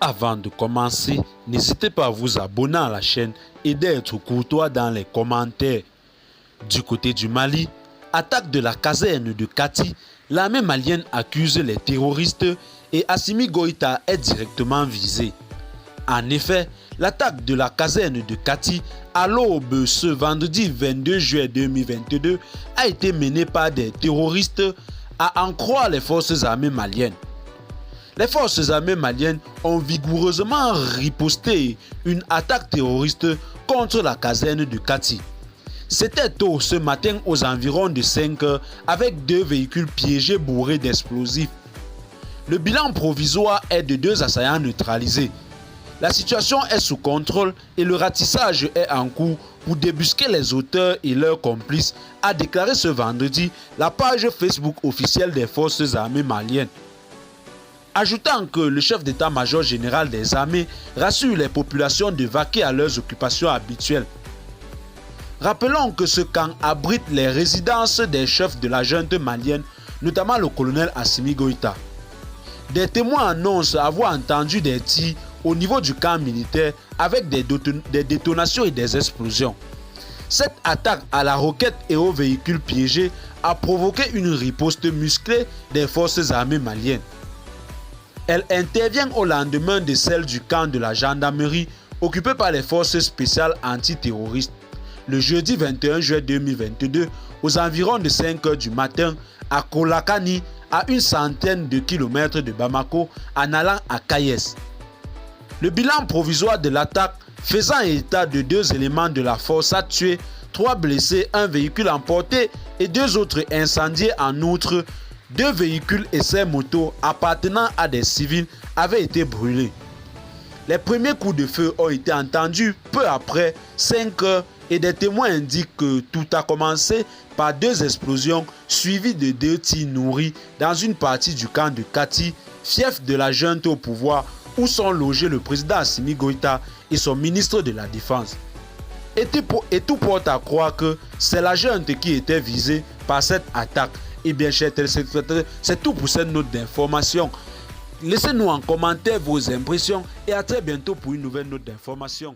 Avant de commencer, n'hésitez pas à vous abonner à la chaîne et d'être courtois dans les commentaires. Du côté du Mali, attaque de la caserne de Kati, l'armée malienne accuse les terroristes et Assimi Goïta est directement visé. En effet, l'attaque de la caserne de Kati à l'aube ce vendredi 22 juillet 2022 a été menée par des terroristes à en croire les forces armées maliennes. Les forces armées maliennes ont vigoureusement riposté une attaque terroriste contre la caserne de Kati. C'était tôt ce matin aux environs de 5 heures avec 2 véhicules piégés bourrés d'explosifs. Le bilan provisoire est de 2 assaillants neutralisés. La situation est sous contrôle et le ratissage est en cours pour débusquer les auteurs et leurs complices, a déclaré ce vendredi la page Facebook officielle des forces armées maliennes. Ajoutant que le chef d'état-major général des armées rassure les populations de vaquer à leurs occupations habituelles. Rappelons que ce camp abrite les résidences des chefs de la junte malienne, notamment le colonel Assimi Goïta. Des témoins annoncent avoir entendu des tirs au niveau du camp militaire avec des détonations et des explosions. Cette attaque à la roquette et aux véhicules piégés a provoqué une riposte musclée des forces armées maliennes. Elle intervient au lendemain de celle du camp de la gendarmerie occupé par les forces spéciales antiterroristes. Le jeudi 21 juillet 2022, aux environs de 5 heures du matin, à Kolakani, à une centaine de kilomètres de Bamako, en allant à Kayes. Le bilan provisoire de l'attaque, faisant état de 2 éléments de la force a tué, 3 blessés, 1 véhicule emporté et 2 autres incendiés. En outre, 2 véhicules et 5 motos appartenant à des civils avaient été brûlés. Les premiers coups de feu ont été entendus peu après 5 heures et des témoins indiquent que tout a commencé par 2 explosions suivies de 2 tirs nourris dans une partie du camp de Kati, fief de la junte au pouvoir où sont logés le président Assimi Goïta et son ministre de la Défense. Et tout porte à croire que c'est la junte qui était visée par cette attaque. Et bien, chers téléspectateurs, c'est tout pour cette note d'information. Laissez-nous en commentaire vos impressions et à très bientôt pour une nouvelle note d'information.